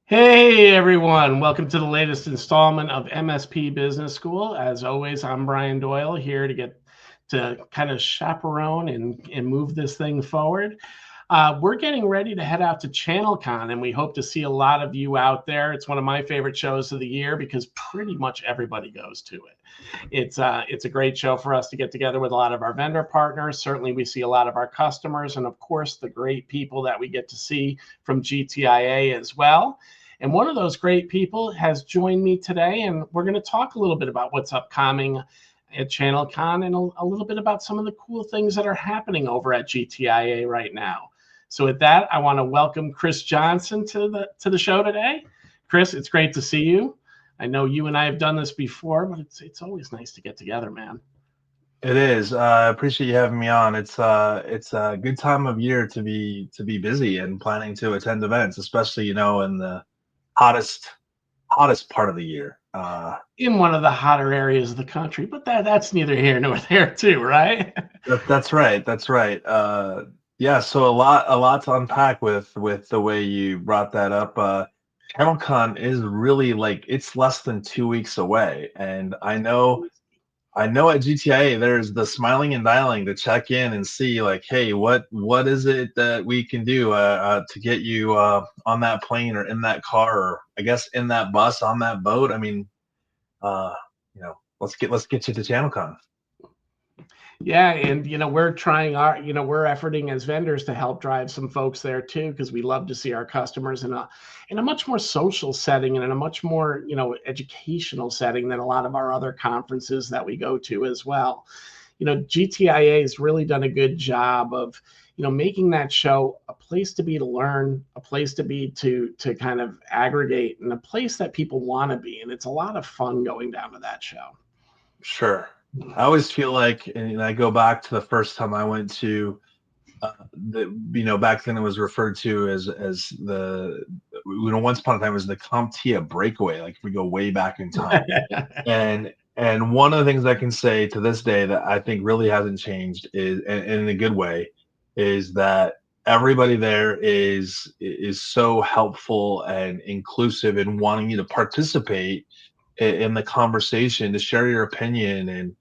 Hey everyone, welcome to the latest installment of MSP Business School. As always, I'm Brian Doyle here to kind of chaperone and move this thing forward. We're getting ready to head out to ChannelCon, and we hope to see a lot of you out there. It's one of my favorite shows of the year because pretty much everybody goes to it. It's a great show for us to get together with a lot of our vendor partners. Certainly, we see a lot of our customers, and of course, the great people that we get to see from GTIA as well. And one of those great people has joined me today, and we're going to talk a little bit about what's upcoming at ChannelCon and a little bit about some of the cool things that are happening over at GTIA right now. So with that, I want to welcome Chris Johnson to the show today. Chris, it's great to see you. I know you and I have done this before, but it's always nice to get together, man. It is. I appreciate you having me on. It's a good time of year to be busy and planning to attend events, especially in the hottest part of the year. In one of the hotter areas of the country, but that's neither here nor there, too, right? That's right. That's right. Yeah. So a lot to unpack with the way you brought that up. ChannelCon is really like it's less than 2 weeks away, and I know at GTIA there's the smiling and dialing to check in and see like, hey, what is it that we can do to get you on that plane or in that car or I guess in that bus on that boat. I mean, uh, let's get you to ChannelCon. Yeah, and we're trying we're efforting as vendors to help drive some folks there too, because we love to see our customers in a much more social setting and in a much more educational setting than a lot of our other conferences that we go to as well. GTIA has really done a good job of making that show a place to be to learn, a place to be to kind of aggregate, and a place that people want to be. And it's a lot of fun going down to that show. Sure. I always feel like, and I go back to the first time I went to back then it was referred to as the once upon a time it was the CompTIA breakaway, like if we go way back in time. And one of the things I can say to this day that I think really hasn't changed is, and in a good way, is that everybody there is so helpful and inclusive in wanting you to participate in the conversation, to share your opinion and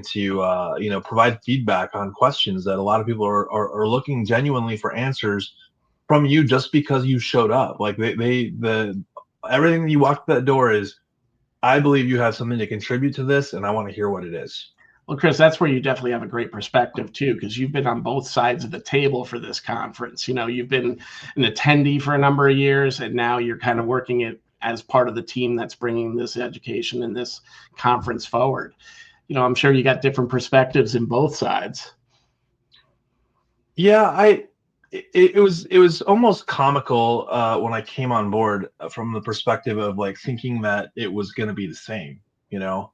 to provide feedback on questions that a lot of people are looking genuinely for answers from you just because you showed up. Like the everything that you walk that door is, I believe you have something to contribute to this, and I want to hear what it is. Well, Chris, that's where you definitely have a great perspective too, because you've been on both sides of the table for this conference. You've been an attendee for a number of years, and now you're kind of working it as part of the team that's bringing this education and this conference forward. I'm sure you got different perspectives in both sides. Yeah, it was almost comical when I came on board from the perspective of like thinking that it was going to be the same. You know,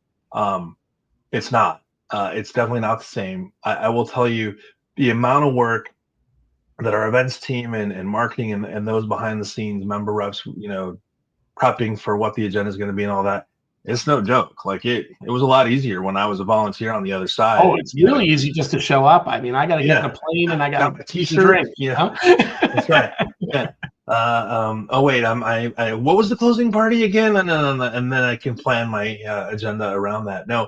it's not. It's definitely not the same. I will tell you the amount of work that our events team and marketing and those behind the scenes member reps, prepping for what the agenda is going to be and all that. It's no joke. Like it was a lot easier when I was a volunteer on the other side. Oh, it's really easy just to show up. I mean, I got to get in Yeah, a plane and I got got to my eat and drink. T-shirt. Yeah, that's right. Yeah. Oh wait, I what was the closing party again? And then I can plan my agenda around that. No,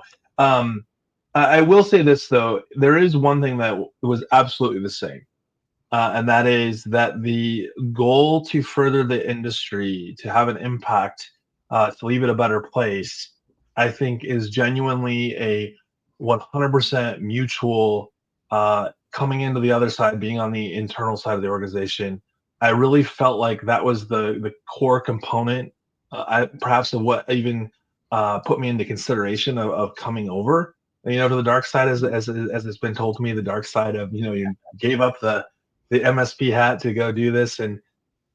I will say this though. There is one thing that was absolutely the same, and that is that the goal to further the industry, to have an impact, to leave it a better place, I think is genuinely a 100% mutual. Coming into the other side, being on the internal side of the organization, I really felt like that was the core component, perhaps of what even put me into consideration of coming over, to the dark side, as it's been told to me, the dark side of you gave up the MSP hat to go do this, and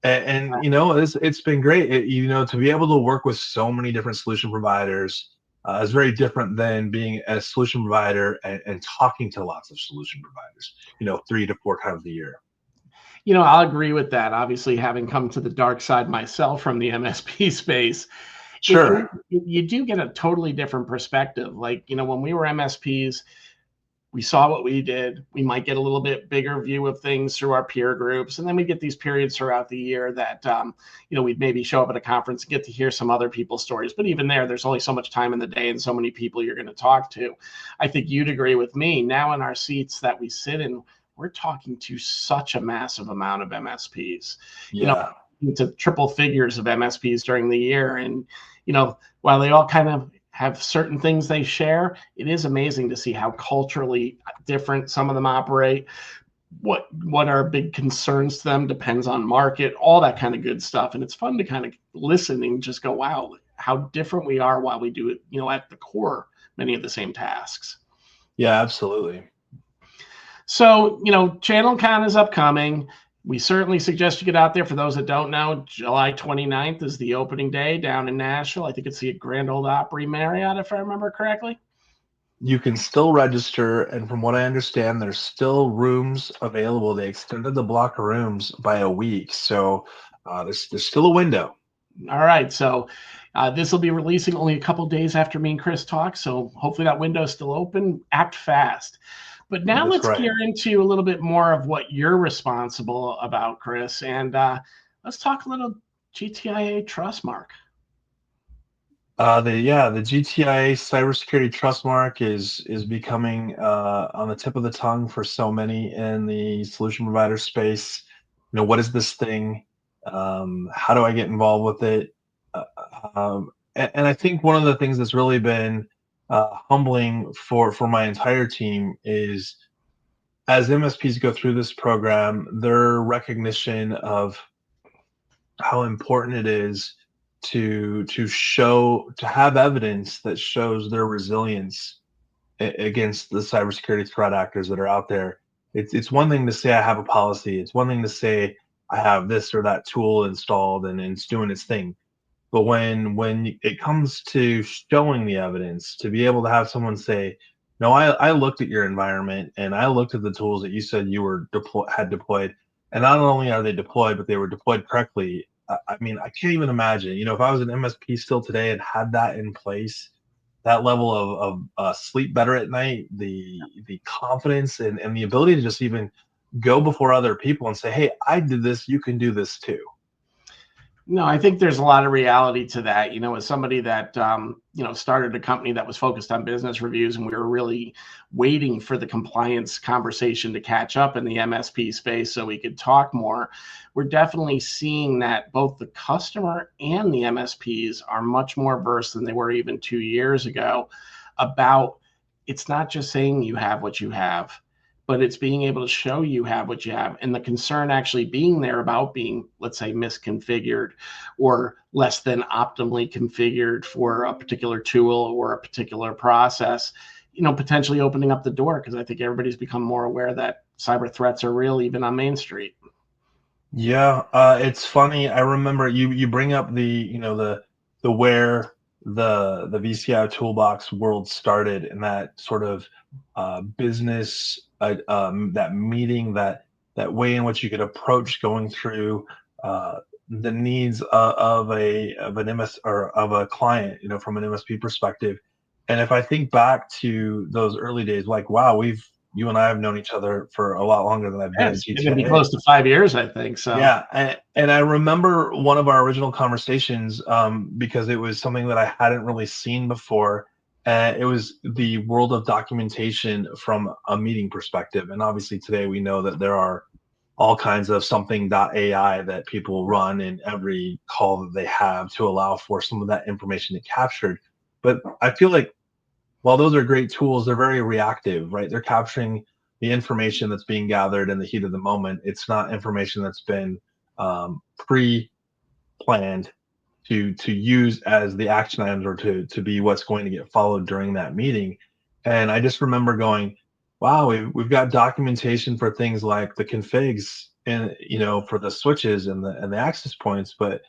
it's been great. To be able to work with so many different solution providers is very different than being a solution provider and talking to lots of solution providers, 3 to 4 times a year. I'll agree with that. Obviously, having come to the dark side myself from the MSP space, Sure. you do get a totally different perspective. Like, when we were MSPs, we saw what we did. We might get a little bit bigger view of things through our peer groups. And then we get these periods throughout the year that, we'd maybe show up at a conference and get to hear some other people's stories. But even there's only so much time in the day and so many people you're going to talk to. I think you'd agree with me. Now in our seats that we sit in, we're talking to such a massive amount of MSPs, to triple figures of MSPs during the year. And, while they all kind of have certain things they share, it is amazing to see how culturally different some of them operate. What are big concerns to them depends on market, all that kind of good stuff. And it's fun to kind of listen and just go, wow, how different we are while we do it, at the core, many of the same tasks. Yeah, absolutely. So, ChannelCon is upcoming. We certainly suggest you get out there. For those that don't know, July 29th is the opening day down in Nashville. I think it's the Grand Ole Opry Marriott, if I remember correctly. You can still register, and from what I understand, there's still rooms available. They extended the block of rooms by a week, so there's still a window. All right, so this will be releasing only a couple days after me and Chris talk, so hopefully that window is still open. Act fast. But now let's gear into a little bit more of what you're responsible about, Chris, and let's talk a little GTIA Trust Mark. The GTIA Cybersecurity Trust Mark is becoming on the tip of the tongue for so many in the solution provider space. What is this thing? How do I get involved with it? And I think one of the things that's really been humbling for my entire team is, as MSPs go through this program, their recognition of how important it is to have evidence that shows their resilience against the cybersecurity threat actors that are out there. It's one thing to say I have a policy. It's one thing to say I have this or that tool installed and it's doing its thing. But when it comes to showing the evidence, to be able to have someone say, no, I looked at your environment and I looked at the tools that you said you were had deployed, and not only are they deployed, but they were deployed correctly. I mean, I can't even imagine, if I was an MSP still today and had that in place, that level of sleep better at night, the confidence and the ability to just even go before other people and say, hey, I did this, you can do this too. No, I think there's a lot of reality to that. As somebody that, started a company that was focused on business reviews, and we were really waiting for the compliance conversation to catch up in the MSP space so we could talk more, we're definitely seeing that both the customer and the MSPs are much more versed than they were even 2 years ago about, it's not just saying you have what you have, but it's being able to show you have what you have, and the concern actually being there about being, let's say, misconfigured or less than optimally configured for a particular tool or a particular process, potentially opening up the door, because I think everybody's become more aware that cyber threats are real, even on Main Street. Yeah, it's funny. I remember you bring up the where the VCI toolbox world started, and that sort of business that meeting, that way in which you could approach going through the needs of an MS or of a client, from an MSP perspective. And if I think back to those early days, like, wow, you and I have known each other for a lot longer than I've been at GTIA. It's going to be close to 5 years, I think. So yeah, and I remember one of our original conversations, because it was something that I hadn't really seen before. It was the world of documentation from a meeting perspective, and obviously today we know that there are all kinds of something.ai that people run in every call that they have to allow for some of that information to be captured. But I feel like while those are great tools, they're very reactive, right? They're capturing the information that's being gathered in the heat of the moment. It's not information that's been pre-planned to use as the action items or to be what's going to get followed during that meeting. And I just remember going, wow, we've got documentation for things like the configs and for the switches and the access points, but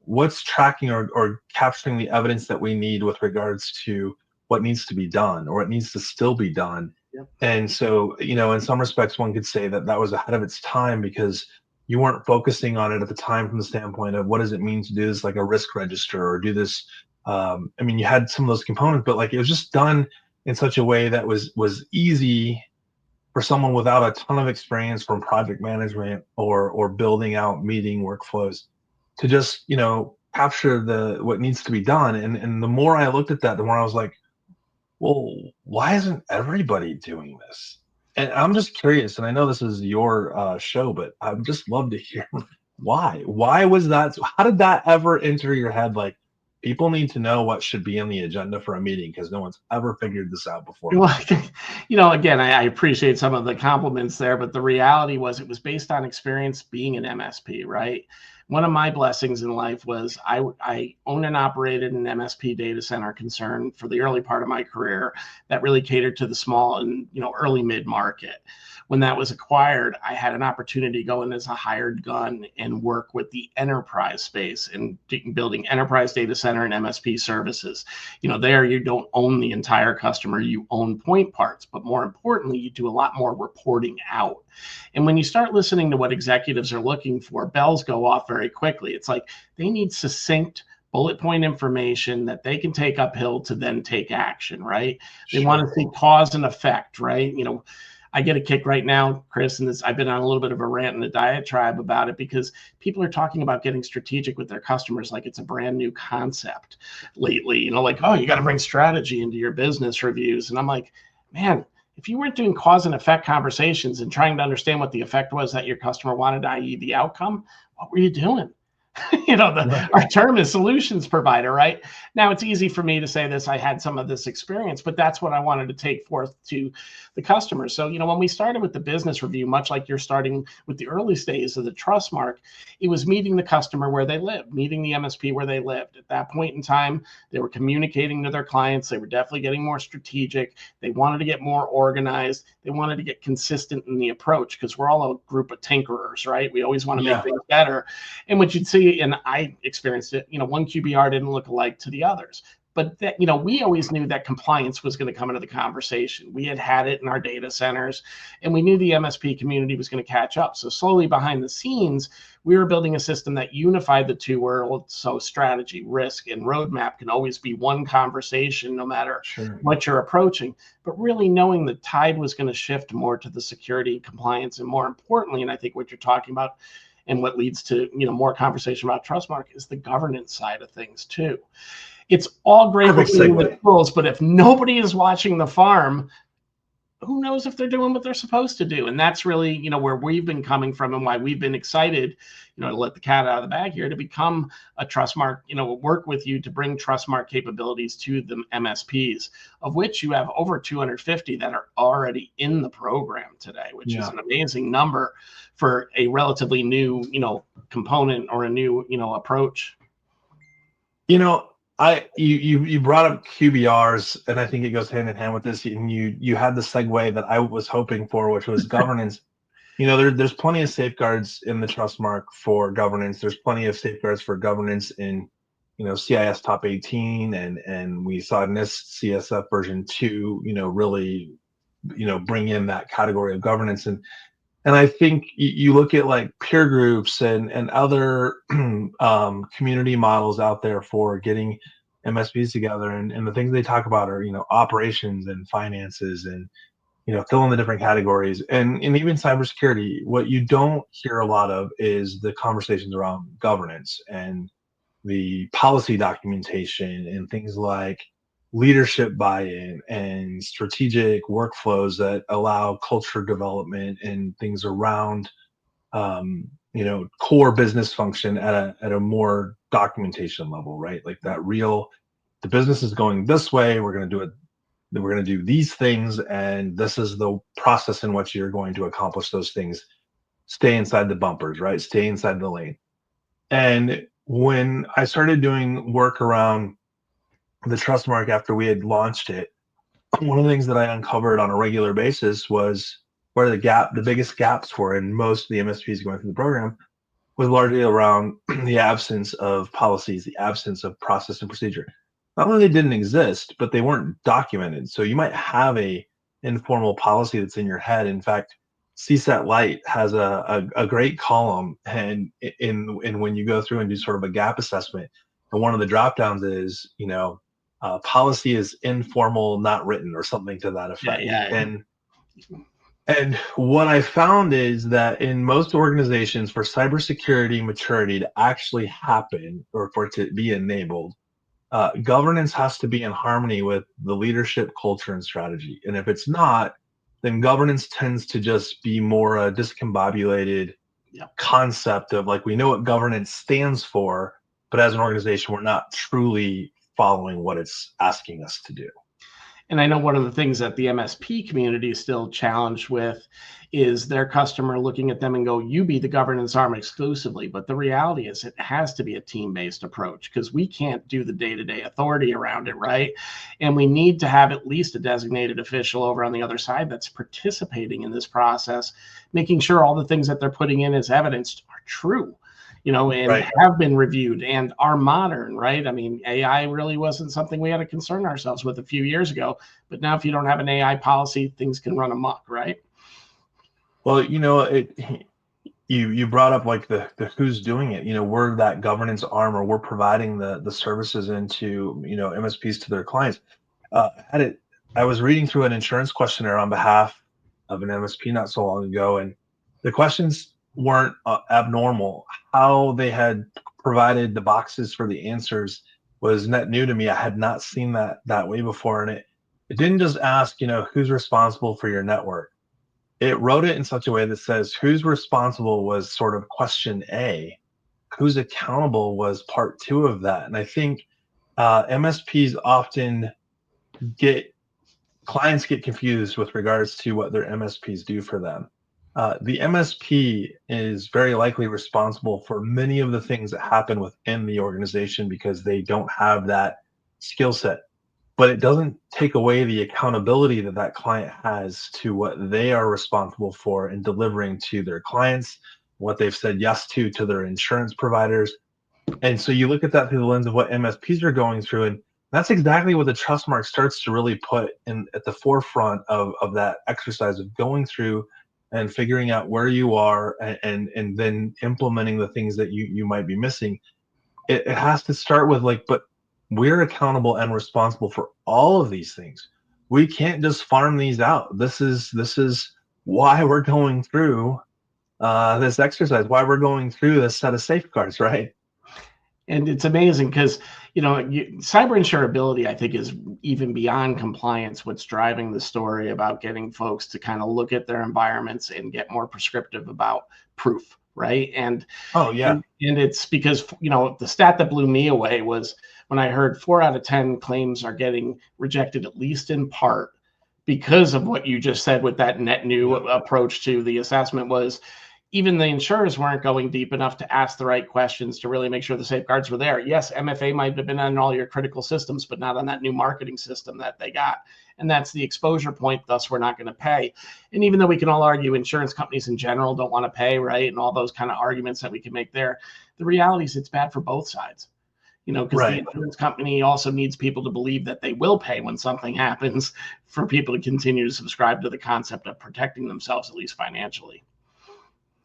what's tracking or capturing the evidence that we need with regards to what needs to be done or what needs to still be done? Yep. And so, in some respects, one could say that was ahead of its time, because you weren't focusing on it at the time from the standpoint of what does it mean to do this, like a risk register, or do this. You had some of those components, but like it was just done in such a way that was easy for someone without a ton of experience from project management or building out meeting workflows to just, capture what needs to be done. And the more I looked at that, the more I was like, well, why isn't everybody doing this? And I'm just curious, and I know this is your show, but I'd just love to hear why. Why was that? How did that ever enter your head? Like, people need to know what should be on the agenda for a meeting because no one's ever figured this out before. Well, again, I appreciate some of the compliments there, but the reality was it was based on experience being an MSP, right? One of my blessings in life was I owned and operated an MSP data center concern for the early part of my career that really catered to the small and early mid market. When that was acquired, I had an opportunity to go in as a hired gun and work with the enterprise space and building enterprise data center and MSP services. There you don't own the entire customer, you own point parts, but more importantly, you do a lot more reporting out. And when you start listening to what executives are looking for, bells go off very quickly. It's like they need succinct bullet point information that they can take uphill to then take action, right? They want to see cause and effect, right? I get a kick right now, Chris, and I've been on a little bit of a rant and a diatribe about it because people are talking about getting strategic with their customers like it's a brand new concept lately. Like, oh, you got to bring strategy into your business reviews. And I'm like, man, if you weren't doing cause and effect conversations and trying to understand what the effect was that your customer wanted, i.e. the outcome, what were you doing? Our term is solutions provider, right? Now it's easy for me to say this. I had some of this experience, but that's what I wanted to take forth to the customers. So, when we started with the business review, much like you're starting with the early stages of the Trust Mark, it was meeting the customer where they lived, meeting the MSP where they lived. At that point in time, they were communicating to their clients. They were definitely getting more strategic. They wanted to get more organized. They wanted to get consistent in the approach because we're all a group of tinkerers, right? We always want to make things better. And what you'd see, and I experienced it, one QBR didn't look alike to the others. But that, we always knew that compliance was going to come into the conversation. We had it in our data centers, and we knew the MSP community was going to catch up. So slowly behind the scenes, we were building a system that unified the two worlds. So strategy, risk, and roadmap can always be one conversation, no matter what you're approaching. But really knowing the tide was going to shift more to the security, compliance, and more importantly, and I think what you're talking about, and what leads to more conversation about Trustmark is the governance side of things too. It's all great with rules, but if nobody is watching the farm, who knows if they're doing what they're supposed to do? And that's really where we've been coming from and why we've been excited to let the cat out of the bag here to become a Trustmark, work with you to bring Trustmark capabilities to the MSPs, of which you have over 250 that are already in the program today, which is an amazing number for a relatively new component or a new approach. You brought up QBRs, and I think it goes hand in hand with this. And you had the segue that I was hoping for, which was governance. There's plenty of safeguards in the Trustmark for governance. There's plenty of safeguards for governance in CIS Top 18, and we saw NIST CSF version 2. Really, bring in that category of governance. And I think you look at like peer groups and other community models out there for getting MSPs together, and the things they talk about are operations and finances and fill in the different categories, and even cybersecurity. What you don't hear a lot of is the conversations around governance and the policy documentation and things like leadership buy-in and strategic workflows that allow culture development and things around core business function at a more documentation level, right? Like that real, the business is going this way, we're going to do it, we're going to do these things, and this is the process in which you're going to accomplish those things. Stay inside the bumpers, right? Stay inside the lane. And when I started doing work around the Trustmark after we had launched it, one of the things that I uncovered on a regular basis was where the biggest gaps were in most of the MSPs going through the program was largely around the absence of policies, the absence of process and procedure. Not only they didn't exist, but they weren't documented. So you might have a informal policy that's in your head. In fact, CSAT Lite has a great column, and in when you go through and do sort of a gap assessment, and one of the drop downs is policy is informal, not written, or something to that effect. Yeah. And what I found is that in most organizations, for cybersecurity maturity to actually happen or for it to be enabled, governance has to be in harmony with the leadership culture and strategy. And if it's not, then governance tends to just be more a discombobulated concept of like, we know what governance stands for, but as an organization, we're not truly following what it's asking us to do. And I know one of the things that the MSP community is still challenged with is their customer looking at them and go, you be the governance arm exclusively. But the reality is it has to be a team-based approach because we can't do the day-to-day authority around it, right? And we need to have at least a designated official over on the other side that's participating in this process, making sure all the things that they're putting in as evidence are true, and have been reviewed and are modern, right? I mean, AI really wasn't something we had to concern ourselves with a few years ago, but now if you don't have an AI policy, things can run amok, right? Well, you brought up like the who's doing it. We're that governance arm, or we're providing the services into MSPs to their clients. I was reading through an insurance questionnaire on behalf of an MSP not so long ago, and the questions weren't abnormal. How they had provided the boxes for the answers was net new to me. I had not seen that way before, and it didn't just ask who's responsible for your network. It wrote it in such a way that says who's responsible was sort of question A, who's accountable was part two of that. And I think MSPs often clients get confused with regards to what their MSPs do for them. The MSP is very likely responsible for many of the things that happen within the organization because they don't have that skill set. But it doesn't take away the accountability that client has to what they are responsible for in delivering to their clients, what they've said yes to their insurance providers. And so you look at that through the lens of what MSPs are going through, and that's exactly what the Trust Mark starts to really put in at the forefront of that exercise of going through and figuring out where you are and then implementing the things that you might be missing. It has to start with but we're accountable and responsible for all of these things. We can't just farm these out. This is why we're going through this exercise, why we're going through this set of safeguards, right? And it's amazing because, cyber insurability, I think, is even beyond compliance. What's driving the story about getting folks to kind of look at their environments and get more prescriptive about proof, right? And it's because, the stat that blew me away was when I heard 4 out of 10 claims are getting rejected, at least in part, because of what you just said with that net new approach to the assessment was even the insurers weren't going deep enough to ask the right questions to really make sure the safeguards were there. Yes, MFA might have been on all your critical systems, but not on that new marketing system that they got. And that's the exposure point, thus we're not going to pay. And even though we can all argue insurance companies in general don't want to pay, right, and all those kind of arguments that we can make there, the reality is it's bad for both sides. Because the insurance company also needs people to believe that they will pay when something happens for people to continue to subscribe to the concept of protecting themselves, at least financially.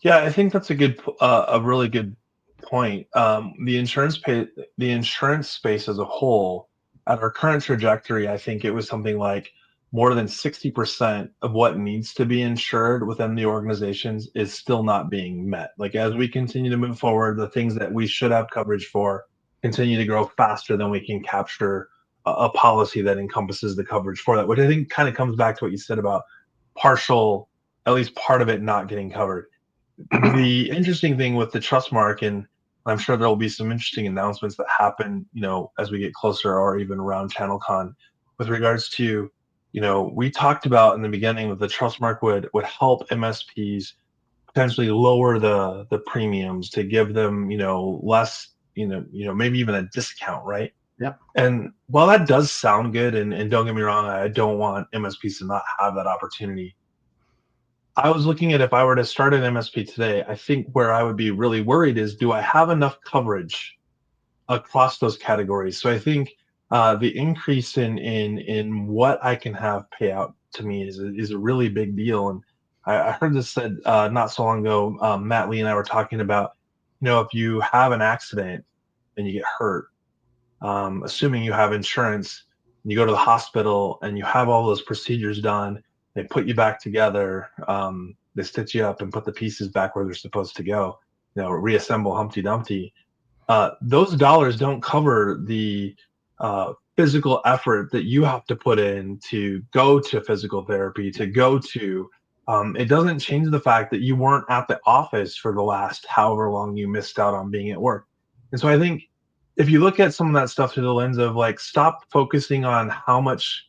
Yeah, I think that's a really good point. The insurance space as a whole, at our current trajectory, I think it was something like more than 60% of what needs to be insured within the organizations is still not being met. Like as we continue to move forward, the things that we should have coverage for continue to grow faster than we can capture a policy that encompasses the coverage for that, which I think kind of comes back to what you said about at least part of it not getting covered. The interesting thing with the Trust Mark, and I'm sure there will be some interesting announcements that happen, as we get closer or even around ChannelCon with regards to, we talked about in the beginning that the Trust Mark would help MSPs potentially lower the premiums to give them, less, maybe even a discount, right? Yep. And while that does sound good, and don't get me wrong, I don't want MSPs to not have that opportunity. I was looking at if I were to start an MSP today, I think where I would be really worried is, do I have enough coverage across those categories? So I think the increase in what I can have pay out to me is a really big deal. And I heard this said not so long ago. Matt Lee and I were talking about, if you have an accident and you get hurt, assuming you have insurance, you go to the hospital and you have all those procedures done, they put you back together, they stitch you up and put the pieces back where they're supposed to go, reassemble Humpty Dumpty. Those dollars don't cover the physical effort that you have to put in to go to physical therapy, to go to. It doesn't change the fact that you weren't at the office for the last however long you missed out on being at work. And so I think if you look at some of that stuff through the lens of like, stop focusing on how much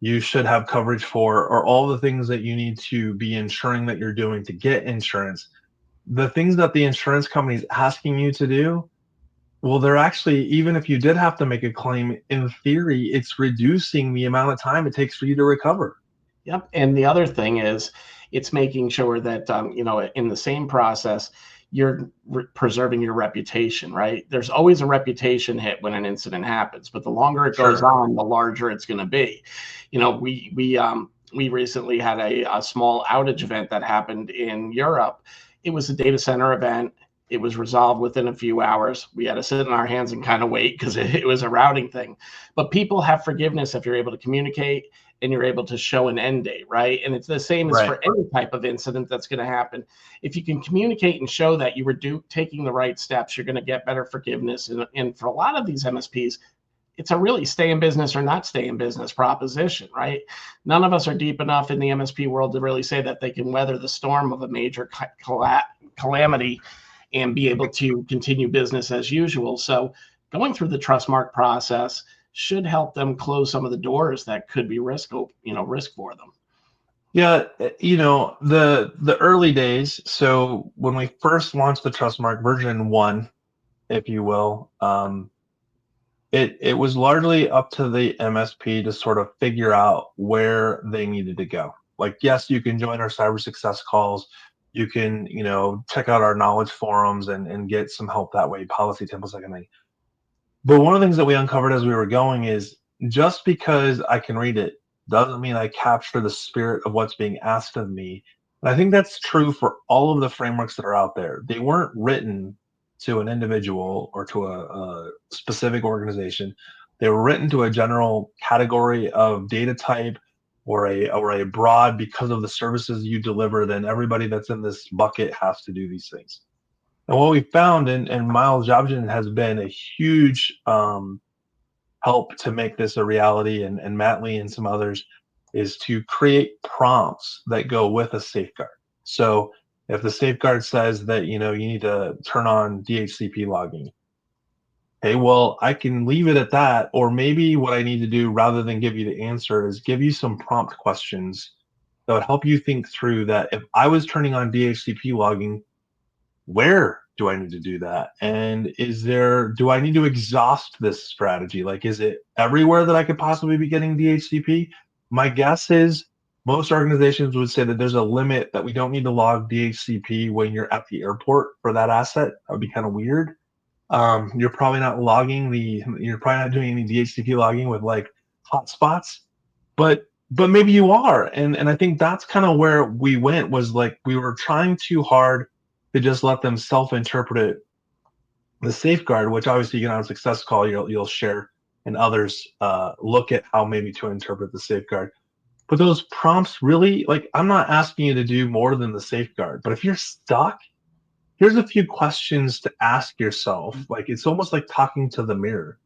you should have coverage for or all the things that you need to be ensuring that you're doing to get insurance, the things that the insurance company is asking you to do, well, they're actually, even if you did have to make a claim, in theory, it's reducing the amount of time it takes for you to recover. Yep. And the other thing is, it's making sure that, in the same process, you're preserving your reputation, right? There's always a reputation hit when an incident happens, but the longer it goes on, the larger it's going to be. We recently had a small outage event that happened in Europe. It was a data center event. It was resolved within a few hours. We had to sit in our hands and kind of wait because it was a routing thing. But people have forgiveness if you're able to communicate and you're able to show an end date, right? And it's the same as for any type of incident that's going to happen. If you can communicate and show that you were taking the right steps, you're going to get better forgiveness. And for a lot of these MSPs, it's a really stay in business or not stay in business proposition, right? None of us are deep enough in the MSP world to really say that they can weather the storm of a major calamity and be able to continue business as usual. So going through the Trust Mark process should help them close some of the doors that could be risk for them. Yeah, the early days. So when we first launched the Trust Mark version 1, if you will, it was largely up to the MSP to sort of figure out where they needed to go. Like, yes, you can join our cyber success calls. You can, check out our knowledge forums and get some help that way, policy templates, that kind of thing. But one of the things that we uncovered as we were going is, just because I can read it doesn't mean I capture the spirit of what's being asked of me. And I think that's true for all of the frameworks that are out there. They weren't written to an individual or to a specific organization. They were written to a general category of data type or a broad, because of the services you deliver, then everybody that's in this bucket has to do these things. And what we found, and Miles Jobson has been a huge help to make this a reality, and Matt Lee and some others, is to create prompts that go with a safeguard. So if the safeguard says that, you need to turn on DHCP logging, okay, well, I can leave it at that. Or maybe what I need to do, rather than give you the answer, is give you some prompt questions that would help you think through that. If I was turning on DHCP logging, where do I need to do that? And do I need to exhaust this strategy? Like, is it everywhere that I could possibly be getting DHCP? My guess is most organizations would say that there's a limit, that we don't need to log DHCP when you're at the airport for that asset. That would be kind of weird. You're probably not doing any DHCP logging with like hotspots, but maybe you are. And I think that's kind of where we went, was like, we were trying too hard to just let them self-interpret the safeguard, which obviously, on a success call, you'll share, and others look at how maybe to interpret the safeguard. But those prompts really, like, I'm not asking you to do more than the safeguard, but if you're stuck, here's a few questions to ask yourself. Like, it's almost like talking to the mirror.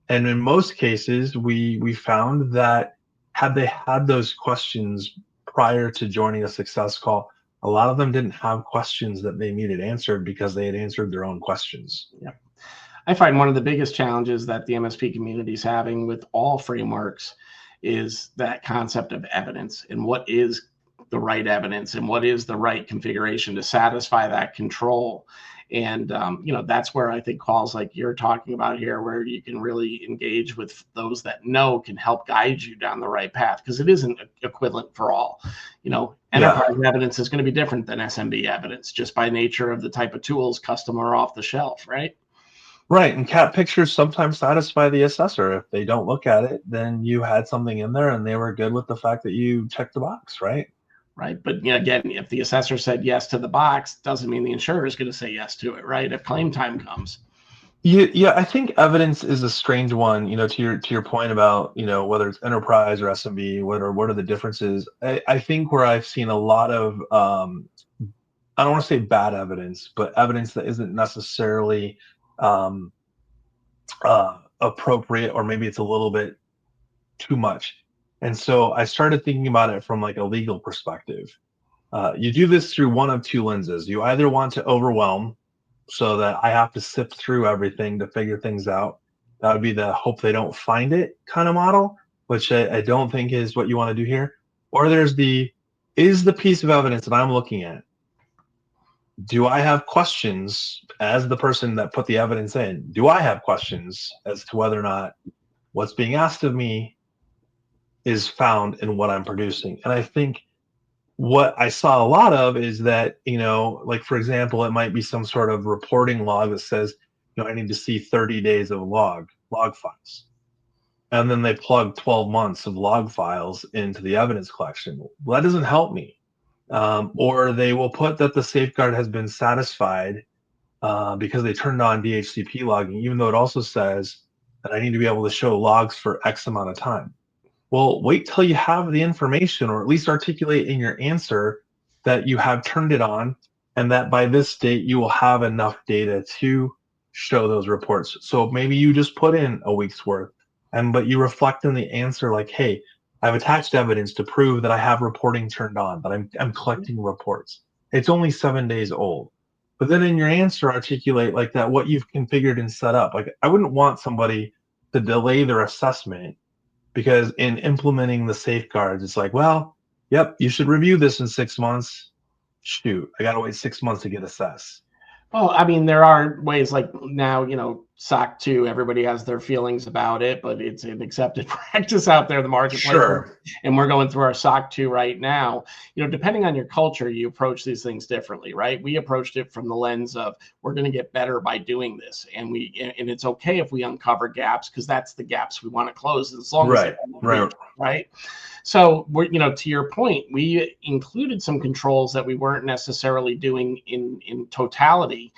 And in most cases, we found that had they had those questions prior to joining a success call, a lot of them didn't have questions that they needed answered because they had answered their own questions. Yeah. I find one of the biggest challenges that the MSP community is having with all frameworks is that concept of evidence, and what is the right evidence and what is the right configuration to satisfy that control. And that's where I think calls like you're talking about here, where you can really engage with those that can help guide you down the right path, because it isn't equivalent for all. Enterprise evidence is going to be different than SMB evidence, just by nature of the type of tools, custom or off the shelf, right? Right, and cat pictures sometimes satisfy the assessor. If they don't look at it, then you had something in there and they were good with the fact that you checked the box, right? Right. But again, if the assessor said yes to the box, doesn't mean the insurer is going to say yes to it, right? If claim time comes. Yeah, I think evidence is a strange one. To your point about whether it's enterprise or SMB, what are the differences? I think where I've seen a lot of I don't want to say bad evidence, but evidence that isn't necessarily um, appropriate, or maybe it's a little bit too much. And so I started thinking about it from like a legal perspective. You do this through one of two lenses. You either want to overwhelm so that I have to sift through everything to figure things out. That would be the hope they don't find it kind of model, which I don't think is what you want to do here. Or there's is the piece of evidence that I'm looking at, do I have questions as the person that put the evidence in? Do I have questions as to whether or not what's being asked of me is found in what I'm producing? And I think what I saw a lot of is that, like for example, it might be some sort of reporting log that says, I need to see 30 days of log files. And then they plug 12 months of log files into the evidence collection. Well, that doesn't help me. Or they will put that the safeguard has been satisfied because they turned on DHCP logging, even though it also says that I need to be able to show logs for X amount of time. Well, wait till you have the information, or at least articulate in your answer that you have turned it on, and that by this date you will have enough data to show those reports. So maybe you just put in a week's worth, but you reflect in the answer like, hey, I've attached evidence to prove that I have reporting turned on, that I'm collecting reports. It's only 7 days old. But then in your answer, articulate like that what you've configured and set up. Like, I wouldn't want somebody to delay their assessment because in implementing the safeguards, it's like, well, yep, you should review this in 6 months. Shoot, I got to wait 6 months to get assessed. Well, I mean, there are ways like now, SOC 2, everybody has their feelings about it, but it's an accepted practice out there in the marketplace. Sure. And we're going through our SOC 2 right now. Depending on your culture, you approach these things differently, right? We approached it from the lens of we're going to get better by doing this. And it's okay if we uncover gaps, because that's the gaps we want to close, as long as right. So we're, to your point, we included some controls that we weren't necessarily doing in totality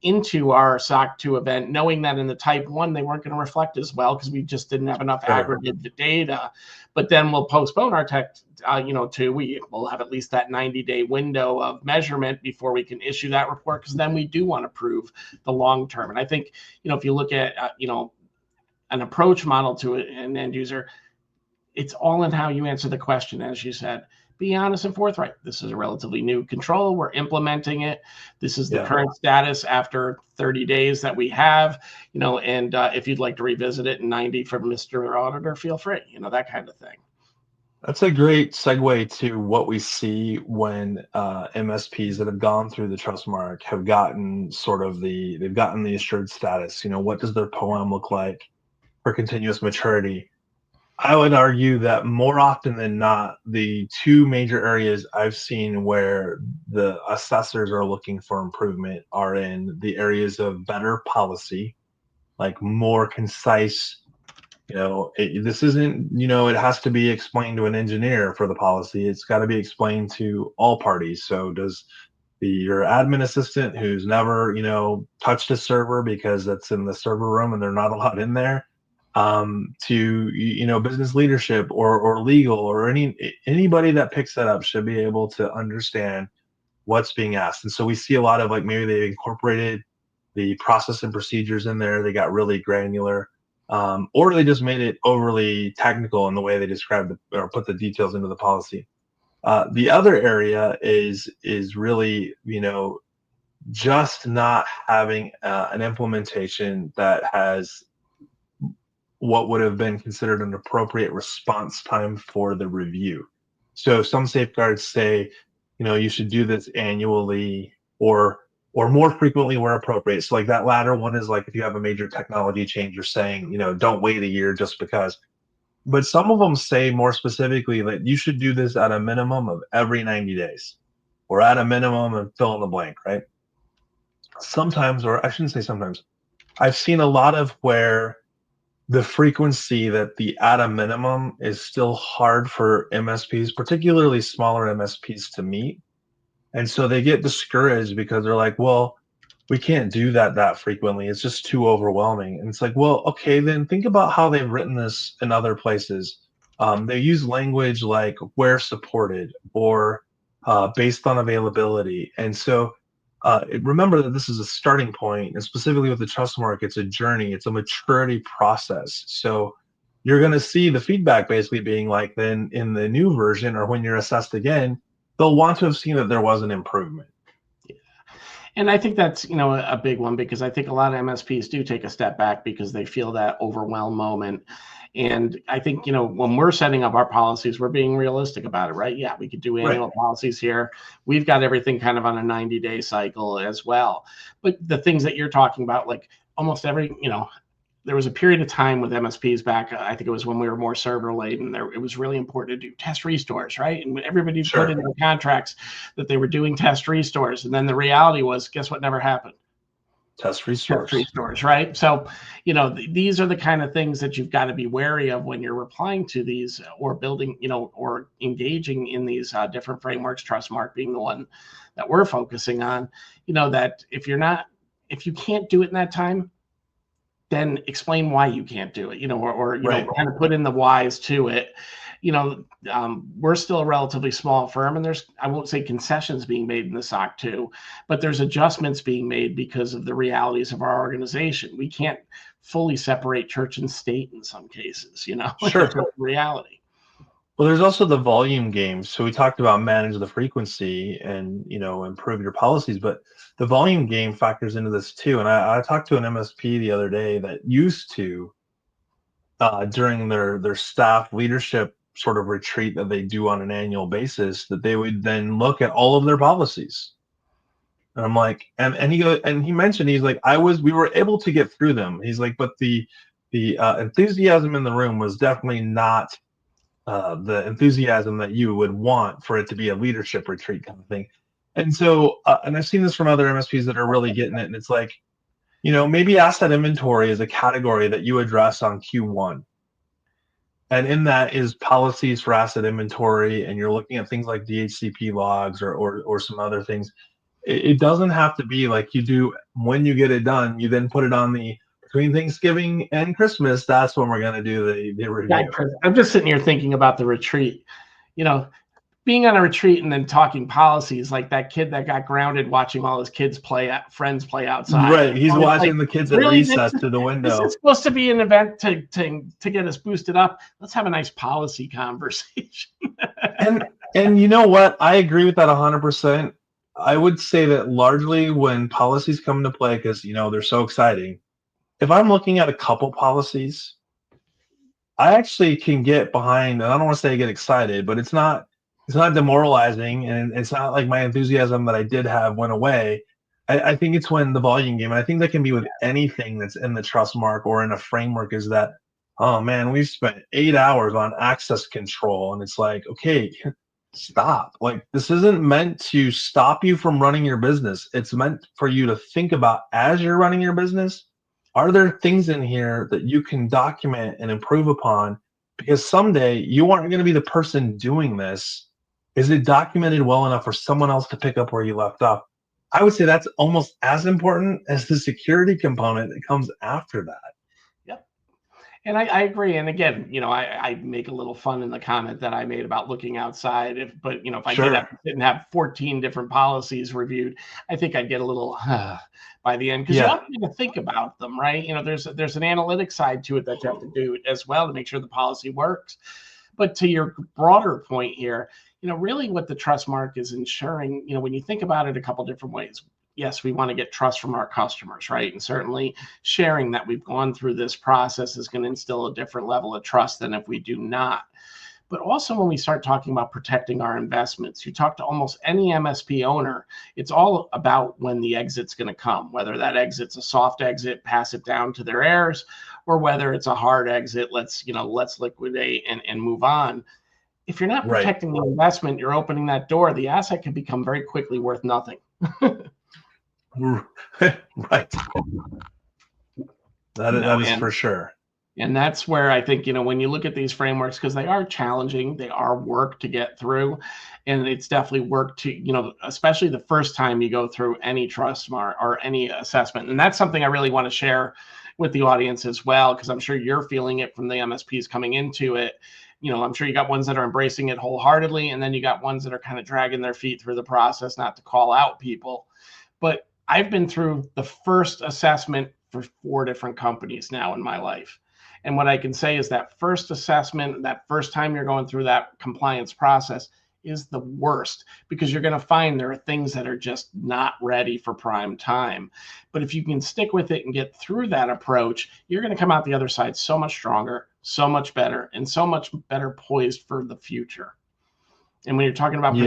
into our SOC 2 event, knowing that in the type 1 they weren't going to reflect as well because we just didn't have enough aggregate data. But then we'll postpone our tech, we'll have at least that 90-day window of measurement before we can issue that report, because then we do want to prove the long term. And I think, if you look at, an approach model to an end user, it's all in how you answer the question. As you said, be honest and forthright. This is a relatively new control. We're implementing it. This is the current status after 30 days that we have, and if you'd like to revisit it in 90 from Mr. Auditor, feel free, that kind of thing. That's a great segue to what we see when MSPs that have gone through the Trust Mark have gotten they've gotten the assured status. What does their POAM look like for continuous maturity? I would argue that more often than not, the two major areas I've seen where the assessors are looking for improvement are in the areas of better policy, like more concise. This isn't, it has to be explained to an engineer for the policy. It's got to be explained to all parties. So does your admin assistant, who's never, touched a server because that's in the server room and they're not allowed in there, to business leadership or legal, or anybody that picks that up should be able to understand what's being asked. And so we see a lot of, like, maybe they incorporated the process and procedures in there, they got really granular, or they just made it overly technical in the way they described or put the details into the policy. The other area is really, just not having an implementation that has what would have been considered an appropriate response time for the review. So some safeguards say, you should do this annually or more frequently where appropriate. So like that latter one is like if you have a major technology change, you're saying, don't wait a year just because. But some of them say more specifically that you should do this at a minimum of every 90 days or at a minimum and fill in the blank, right? Sometimes, or I shouldn't say sometimes, I've seen a lot of where the frequency that the at a minimum is still hard for MSPs, particularly smaller MSPs, to meet. And so they get discouraged because they're like, well, we can't do that frequently. It's just too overwhelming. And it's like, well, okay, then think about how they've written this in other places. They use language like where supported or based on availability. And so remember that this is a starting point, and specifically with the trust mark, it's a journey, it's a maturity process. So you're going to see the feedback basically being like, then in the new version or when you're assessed again, they'll want to have seen that there was an improvement. And I think that's, a big one, because I think a lot of MSPs do take a step back because they feel that overwhelm moment. And I think, when we're setting up our policies, we're being realistic about it, right? Yeah, we could do annual policies here. We've got everything kind of on a 90-day cycle as well. But the things that you're talking about, like almost every, there was a period of time with MSPs back, I think it was when we were more server laden, it was really important to do test restores, right? And everybody put in their contracts that they were doing test restores. And then the reality was, guess what never happened? Test restores, right? So, these are the kind of things that you've got to be wary of when you're replying to these or building, or engaging in these different frameworks, Trust Mark being the one that we're focusing on, that if you can't do it in that time, then explain why you can't do it, or kind of put in the whys to it. We're still a relatively small firm, and there's, I won't say concessions being made in the SOC 2, but there's adjustments being made because of the realities of our organization. We can't fully separate church and state in some cases, reality. Well, there's also the volume game. So we talked about manage the frequency and, improve your policies, but the volume game factors into this too. And I talked to an MSP the other day that used to, during their staff leadership sort of retreat that they do on an annual basis, that they would then look at all of their policies. And I'm like, and he mentioned, he's like, we were able to get through them. He's like, but the enthusiasm in the room was definitely not the enthusiasm that you would want for it to be a leadership retreat kind of thing. And so, and I've seen this from other MSPs that are really getting it. And it's like, maybe asset inventory is a category that you address on Q1. And in that is policies for asset inventory. And you're looking at things like DHCP logs or some other things. It doesn't have to be like you do when you get it done, you then put it on between Thanksgiving and Christmas, that's when we're going to do the review. I'm just sitting here thinking about the retreat, being on a retreat and then talking policies, like that kid that got grounded watching all his friends play outside. Right. He's watching the kids at recess through the window. This is supposed to be an event to get us boosted up. Let's have a nice policy conversation. and you know what? I agree with that 100%. I would say that largely when policies come into play, because, they're so exciting, if I'm looking at a couple policies, I actually can get behind, and I don't want to say I get excited, but it's not demoralizing, and it's not like my enthusiasm that I did have went away. I think it's when the volume game, and I think that can be with anything that's in the trust mark or in a framework, is that, oh man, we've spent 8 hours on access control, and it's like, okay, stop. Like, this isn't meant to stop you from running your business. It's meant for you to think about, as you're running your business, are there things in here that you can document and improve upon? Because someday you aren't going to be the person doing this. Is it documented well enough for someone else to pick up where you left off? I would say that's almost as important as the security component that comes after that. Yep. And I agree. And again, I make a little fun in the comment that I made about looking outside. If I didn't have 14 different policies reviewed, I think I'd get a little by the end, because you have to think about them, right? There's an analytic side to it that you have to do as well to make sure the policy works. But to your broader point here, really what the trust mark is ensuring, when you think about it a couple different ways. Yes, we want to get trust from our customers, right? And certainly sharing that we've gone through this process is going to instill a different level of trust than if we do not. But also when we start talking about protecting our investments, you talk to almost any MSP owner, it's all about when the exit's going to come, whether that exit's a soft exit, pass it down to their heirs, or whether it's a hard exit, let's liquidate and move on. If you're not protecting the investment, you're opening that door, the asset can become very quickly worth nothing. Right. That is for sure. And that's where I think, when you look at these frameworks, because they are challenging, they are work to get through. And it's definitely work to, especially the first time you go through any trust mark or any assessment. And that's something I really want to share with the audience as well, because I'm sure you're feeling it from the MSPs coming into it. I'm sure you got ones that are embracing it wholeheartedly, and then you got ones that are kind of dragging their feet through the process, not to call out people. But I've been through the first assessment for 4 different companies now in my life. And what I can say is that first assessment, that first time you're going through that compliance process, is the worst, because you're going to find there are things that are just not ready for prime time. But if you can stick with it and get through that approach, you're going to come out the other side so much stronger, so much better, and so much better poised for the future. And when you're talking about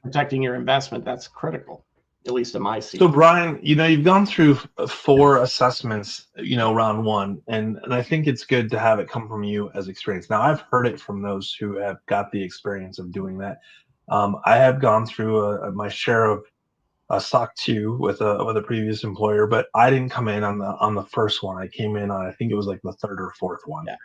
protecting your investment, that's critical, at least in my seat. So Brian, you've gone through 4 assessments, round 1, and I think it's good to have it come from you as experience. Now, I've heard it from those who have got the experience of doing that. I have gone through my share of a SOC 2 with a previous employer, but I didn't come in on the first one. I came in on, I think it was like the 3rd or 4th one. Yeah.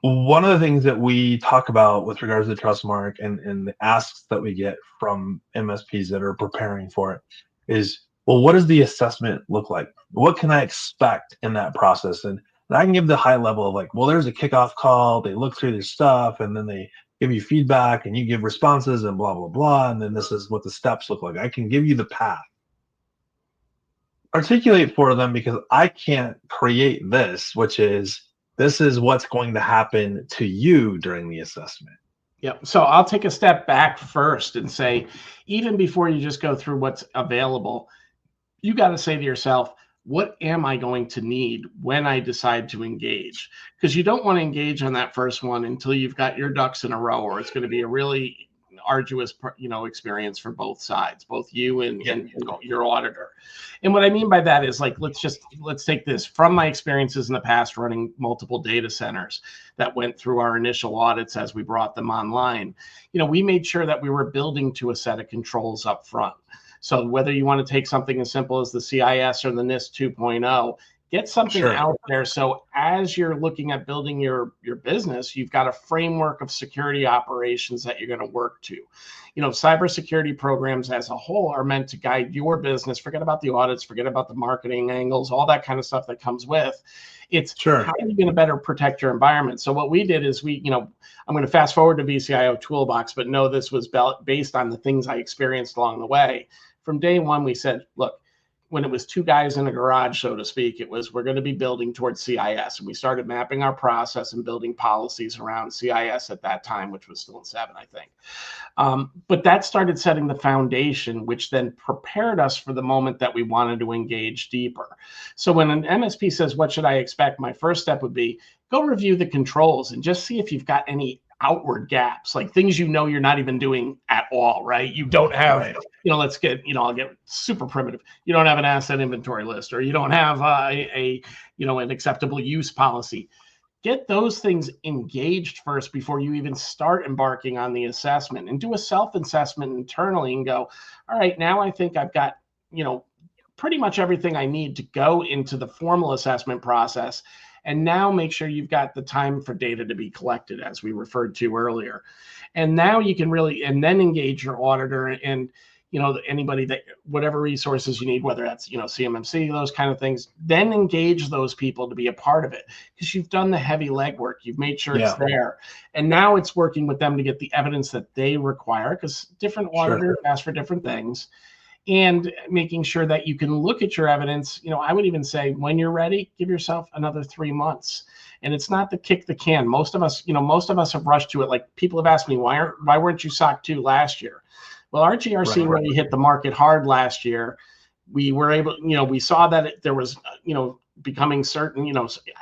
One of the things that we talk about with regards to the trust mark and the asks that we get from MSPs that are preparing for it is, well, what does the assessment look like? What can I expect in that process? And I can give the high level of like, well, there's a kickoff call. They look through their stuff and then they give you feedback and you give responses and blah, blah, blah. And then this is what the steps look like. I can give you the path. Articulate for them, because I can't create this, which is, this is what's going to happen to you during the assessment. Yep. So I'll take a step back first and say, even before you just go through what's available, you got to say to yourself, what am I going to need when I decide to engage? Because you don't want to engage on that first one until you've got your ducks in a row, or it's going to be a really arduous, experience for both sides, both you and your auditor. And what I mean by that is, like, let's take this from my experiences in the past running multiple data centers that went through our initial audits as we brought them online. We made sure that we were building to a set of controls up front. So whether you want to take something as simple as the CIS or the NIST 2.0, get something out there. So as you're looking at building your business, you've got a framework of security operations that you're going to work to. Cybersecurity programs as a whole are meant to guide your business. Forget about the audits, forget about the marketing angles, all that kind of stuff that comes with. It's how are you going to better protect your environment? So what we did is I'm going to fast forward to VCIO Toolbox, but no, this was based on the things I experienced along the way. From day one, we said, look, when it was 2 guys in a garage, so to speak, it was, we're going to be building towards CIS. And we started mapping our process and building policies around CIS at that time, which was still in 7, I think. But that started setting the foundation, which then prepared us for the moment that we wanted to engage deeper. So when an MSP says, what should I expect? My first step would be, go review the controls and just see if you've got any outward gaps, like things you're not even doing at all, right? You don't have, let's get, I'll get super primitive. You don't have an asset inventory list, or you don't have an acceptable use policy. Get those things engaged first before you even start embarking on the assessment, and do a self-assessment internally and go, all right, now I think I've got, pretty much everything I need to go into the formal assessment process. And now make sure you've got the time for data to be collected, as we referred to earlier. And now you can and then engage your auditor and, anybody that, whatever resources you need, whether that's, CMMC, those kind of things, then engage those people to be a part of it, because you've done the heavy legwork. You've made sure it's there. And now it's working with them to get the evidence that they require, because different auditors ask for different things. And making sure that you can look at your evidence. I would even say, when you're ready, give yourself another 3 months. And it's not to kick the can. Most of us have rushed to it. Like, people have asked me, why weren't you SOC 2 last year? Well, our GRC really hit the market hard last year. We were able, we saw that there was, becoming certain,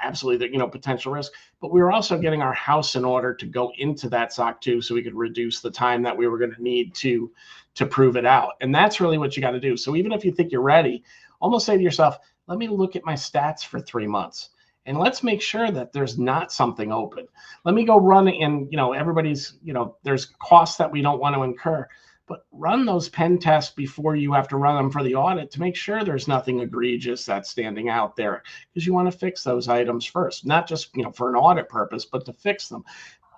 absolutely, potential risk. But we were also getting our house in order to go into that SOC 2, so we could reduce the time that we were going to need to prove it out. And that's really what you got to do. So even if you think you're ready, almost say to yourself, let me look at my stats for 3 months, and let's make sure that there's not something open. Let me go run, and everybody's, there's costs that we don't want to incur. but run those pen tests before you have to run them for the audit to make sure there's nothing egregious that's standing out there, because you want to fix those items first, not just for an audit purpose, but to fix them.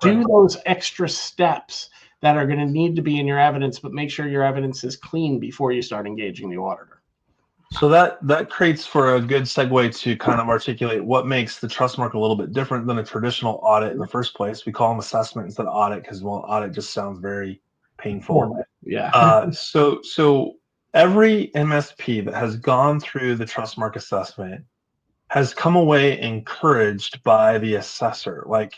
Do those extra steps that are going to need to be in your evidence, but make sure your evidence is clean before you start engaging the auditor. So that creates for a good segue to kind of articulate what makes the trust mark a little bit different than a traditional audit in the first place. We call them assessment instead of audit because, well, audit just sounds very painful. Yeah. So every MSP that has gone through the trust mark assessment has come away encouraged by the assessor. Like,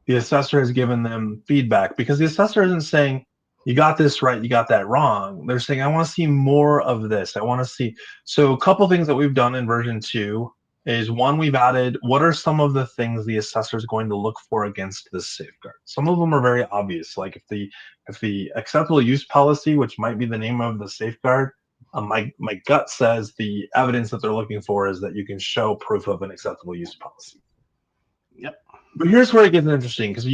the assessor has given them feedback, because the assessor isn't saying, you got this right, you got that wrong. They're saying, I want to see more of this. I want to see. So a couple things that we've done in version 2 is, one, we've added, what are some of the things the assessor is going to look for against this safeguard? Some of them are very obvious. Like if the acceptable use policy, which might be the name of the safeguard, my gut says the evidence that they're looking for is that you can show proof of an acceptable use policy. Yep. But here's where it gets interesting, because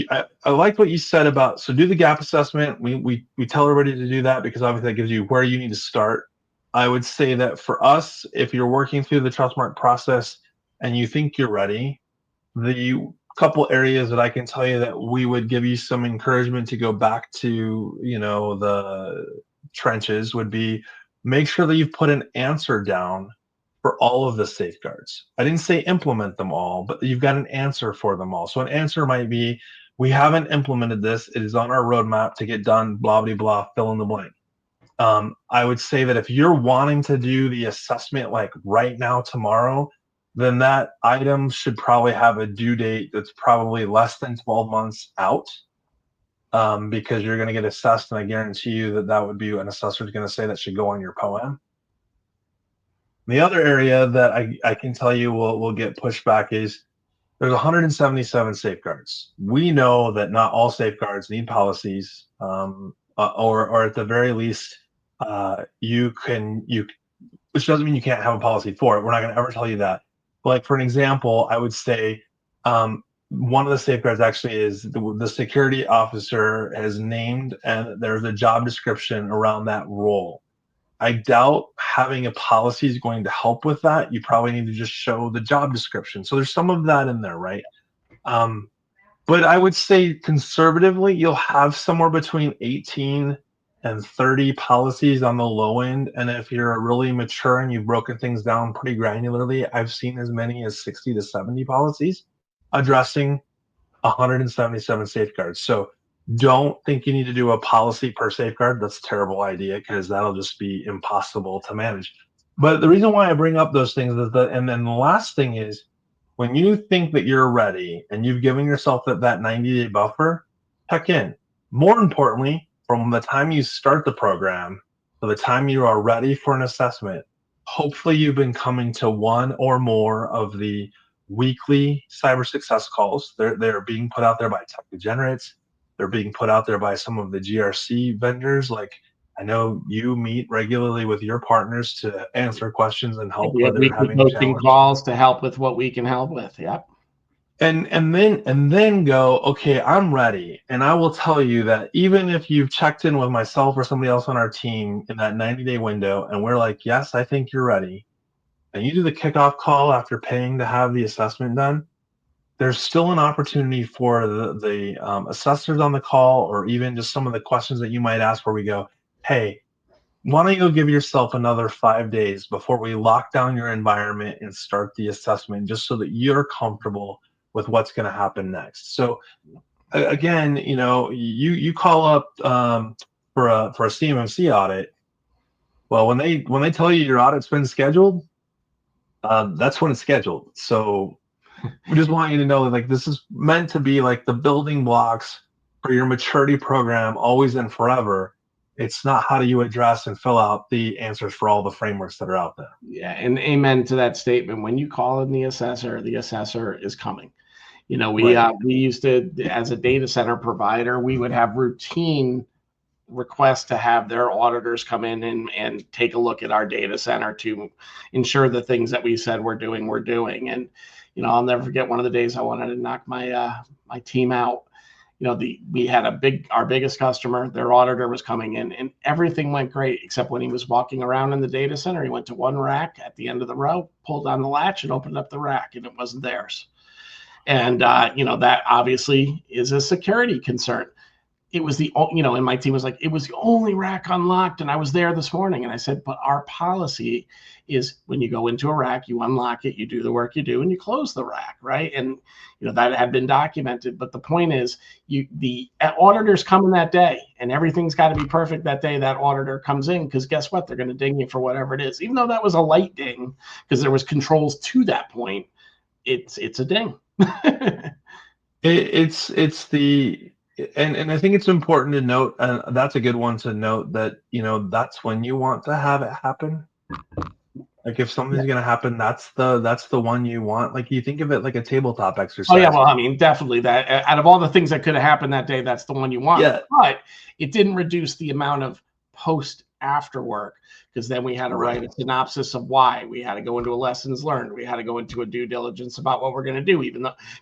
I like what you said about, so do the gap assessment. We tell everybody to do that because obviously that gives you where you need to start. I would say that for us, if you're working through the Trustmark process and you think you're ready, the couple areas that I can tell you that we would give you some encouragement to go back to, the trenches would be, make sure that you've put an answer down for all of the safeguards. I didn't say implement them all, but you've got an answer for them all. So an answer might be, we haven't implemented this. It is on our roadmap to get done, blah, blah, blah, fill in the blank. I would say that if you're wanting to do the assessment like right now, tomorrow, then that item should probably have a due date that's probably less than 12 months out, because you're going to get assessed, and I guarantee you that would be an assessor is going to say that should go on your POM. The other area that I can tell you will get pushed back is, there's 177 safeguards. We know that not all safeguards need policies, or at the very least, which doesn't mean you can't have a policy for it. We're not going to ever tell you that. But like, for an example, I would say one of the safeguards actually is the security officer has named, and there's a job description around that role. I doubt having a policy is going to help with that. You probably need to just show the job description. So there's some of that in there, right? But I would say conservatively, you'll have somewhere between 18 and 30 policies on the low end. And if you're really mature and you've broken things down pretty granularly, I've seen as many as 60 to 70 policies addressing 177 safeguards. So don't think you need to do a policy per safeguard. That's a terrible idea, because that'll just be impossible to manage. But the reason why I bring up those things is that, and then the last thing is, when you think that you're ready and you've given yourself that 90-day buffer, check in. More importantly, from the time you start the program to the time you are ready for an assessment, hopefully you've been coming to one or more of the weekly cyber success calls. They're being put out there by tech degenerates. They're being put out there by some of the GRC vendors. Like, I know you meet regularly with your partners to answer questions and help where they're having a challenge. Calls to help with what we can help with. Yep. And then go, okay, I'm ready. And I will tell you that even if you've checked in with myself or somebody else on our team in that 90-day window, and we're like, yes, I think you're ready, and you do the kickoff call after paying to have the assessment done, there's still an opportunity for the assessors on the call, or even just some of the questions that you might ask, where we go, hey, why don't you go give yourself another 5 days before we lock down your environment and start the assessment, just so that you're comfortable with what's going to happen next. So again, you call up for a CMMC audit. Well, when they tell you your audit's been scheduled, that's when it's scheduled. So we just want you to know that, like, this is meant to be like the building blocks for your maturity program, always and forever. It's not how do you address and fill out the answers for all the frameworks that are out there. Yeah, and amen to that statement. When you call in the assessor is coming. We used to, as a data center provider, we would have routine requests to have their auditors come in and take a look at our data center to ensure the things that we said we're doing. And I'll never forget one of the days I wanted to knock my team out, we had our biggest customer, their auditor was coming in, and everything went great except when he was walking around in the data center. He went to one rack at the end of the row, pulled on the latch, and opened up the rack, and it wasn't theirs. And that obviously is a security concern. It was and my team was like, it was the only rack unlocked, and I was there this morning. And I said, but our policy is when you go into a rack, you unlock it, you do the work you do, and you close the rack, right? And that had been documented. But the point is, the auditors come in that day, and everything's got to be perfect that day. That auditor comes in, because guess what? They're going to ding you for whatever it is, even though that was a light ding, because there was controls to that point. It's a ding. And I think it's important to note, and that's a good one to note, that that's when you want to have it happen. Like if something's going to happen, that's the one you want. Like you think of it like a tabletop exercise. Oh yeah, well, I mean, definitely that out of all the things that could have happened that day, that's the one you want. Yeah. But it didn't reduce the amount of after work, because then we had to write a synopsis of why. We had to go into a lessons learned. We had to go into a due diligence about what we're going to do,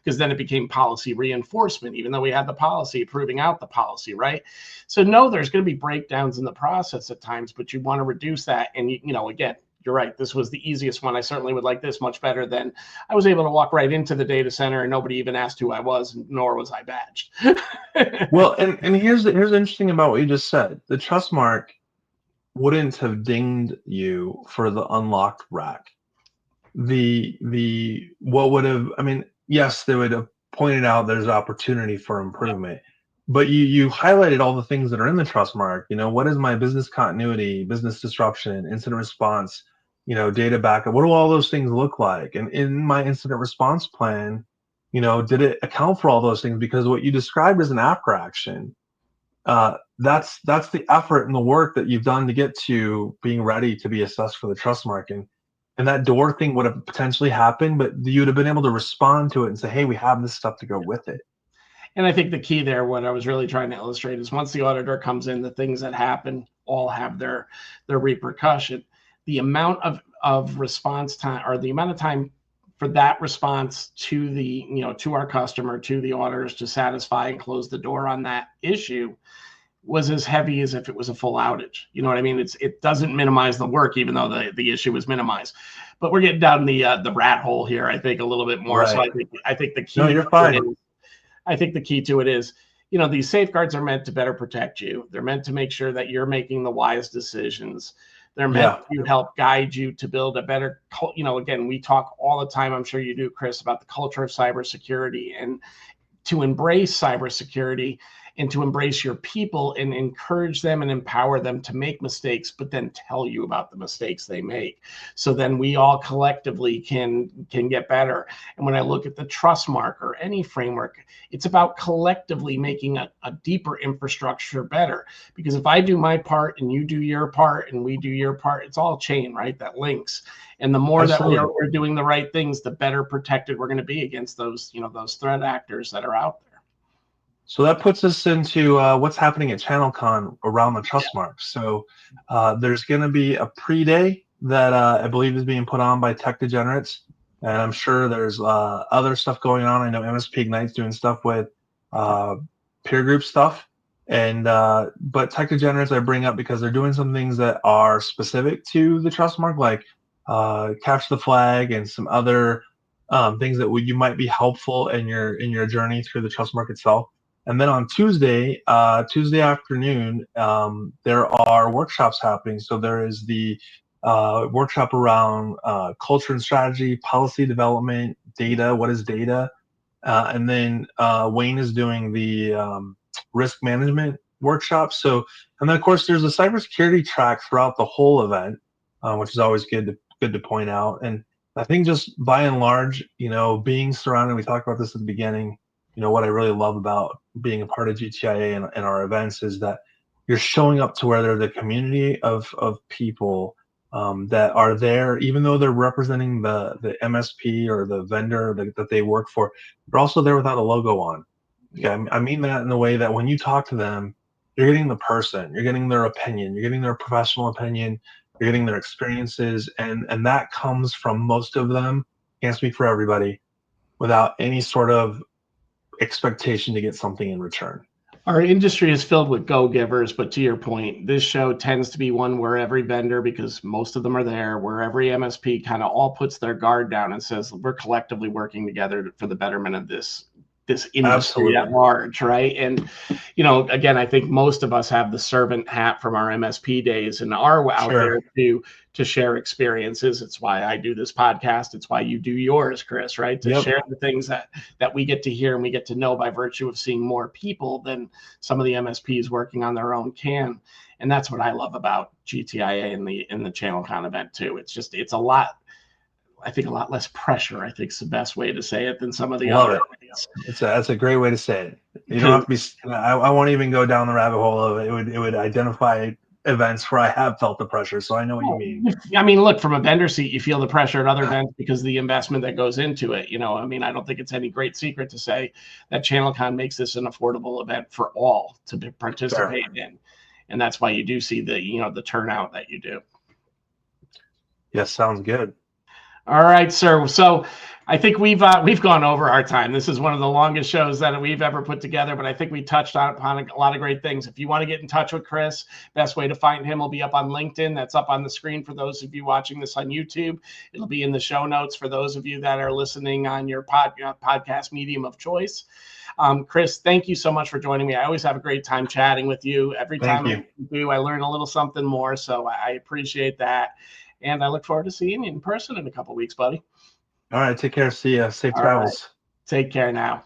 because then it became policy reinforcement, even though we had the policy, proving out the policy, right? So no, there's going to be breakdowns in the process at times, but you want to reduce that. And again, you're right. This was the easiest one. I certainly would like this much better than I was able to walk right into the data center and nobody even asked who I was, nor was I badged. Well, and here's the interesting about what you just said. The trust mark wouldn't have dinged you for the unlocked rack. What would have, I mean, yes, they would have pointed out there's opportunity for improvement, but you highlighted all the things that are in the trust mark. What is my business continuity, business disruption, incident response, data backup? What do all those things look like? And in my incident response plan, did it account for all those things? Because what you described as an after action, that's the effort and the work that you've done to get to being ready to be assessed for the trust mark. And that door thing would have potentially happened, but you'd have been able to respond to it and say, hey, we have this stuff to go with it. And I think the key there, what I was really trying to illustrate, is once the auditor comes in, the things that happen all have their repercussion. The amount of response time, or the amount of time for that response to to our customer, to the auditors, to satisfy and close the door on that issue, was as heavy as if it was a full outage. You know what I mean? It doesn't minimize the work, even though the issue was minimized. But we're getting down the rat hole here, I think, a little bit more. Right. So I think the key. No, you're fine. I think the key to it is, these safeguards are meant to better protect you. They're meant to make sure that you're making the wise decisions. They're meant to help guide you to build a better, again, we talk all the time, I'm sure you do, Chris, about the culture of cybersecurity, and to embrace cybersecurity and to embrace your people and encourage them and empower them to make mistakes, but then tell you about the mistakes they make. So then we all collectively can get better. And when I look at the trust mark or any framework, it's about collectively making a deeper infrastructure better. Because if I do my part and you do your part and we do your part, it's all chain, right? That links. And the more Absolutely. That we're doing the right things, the better protected we're going to be against those, those threat actors that are out there. So that puts us into what's happening at ChannelCon around the trust mark. So there's going to be a pre-day that I believe is being put on by Tech Degenerates, and I'm sure there's other stuff going on. I know MSP Ignite's doing stuff with peer group stuff, and but Tech Degenerates I bring up because they're doing some things that are specific to the trust mark, like capture the flag and some other things that you might be helpful in your journey through the trust mark itself. And then on Tuesday afternoon, there are workshops happening. So there is the workshop around culture and strategy, policy development, data. What is data? And then Wayne is doing the risk management workshop. So, and then of course there's a cybersecurity track throughout the whole event, which is always good to point out. And I think just by and large, being surrounded, we talked about this at the beginning, what I really love about being a part of GTIA and our events is that you're showing up to where there's a community of people that are there, even though they're representing the MSP or the vendor that they work for, they're also there without a logo on. Okay, I mean that in the way that when you talk to them, you're getting the person, you're getting their opinion, you're getting their professional opinion, you're getting their experiences, and that comes from most of them, can't speak for everybody, without any sort of expectation to get something in return. Our industry is filled with go-givers, but to your point, this show tends to be one where every vendor, because most of them are there, where every MSP kind of all puts their guard down and says, we're collectively working together for the betterment of this industry at large, right? And, you know, again, I think most of us have the servant hat from our MSP days and are out there to share experiences. It's why I do this podcast. It's why you do yours, Chris, right? To share the things that we get to hear and we get to know by virtue of seeing more people than some of the MSPs working on their own can. And that's what I love about GTIA and the ChannelCon event too. It's a lot. I think a lot less pressure, I think is the best way to say it than some of the other ways. That's a great way to say it. You don't have to be, I won't even go down the rabbit hole of it. It would identify events where I have felt the pressure. So I know what you mean. I mean, look, from a vendor seat, you feel the pressure at other events because of the investment that goes into it. You know, I mean, I don't think it's any great secret to say that ChannelCon makes this an affordable event for all to participate in. And that's why you do see the turnout that you do. Yes, sounds good. All right, sir. So I think we've gone over our time. This is one of the longest shows that we've ever put together, but I think we touched upon a lot of great things. If you want to get in touch with Chris, best way to find him will be up on LinkedIn. That's up on the screen for those of you watching this on YouTube. It'll be in the show notes for those of you that are listening on your podcast medium of choice. Chris, thank you so much for joining me. I always have a great time chatting with you. Every time I do, I learn a little something more, so I appreciate that. And I look forward to seeing you in person in a couple of weeks, buddy. All right. Take care. See ya. Safe travels. Right. Take care now.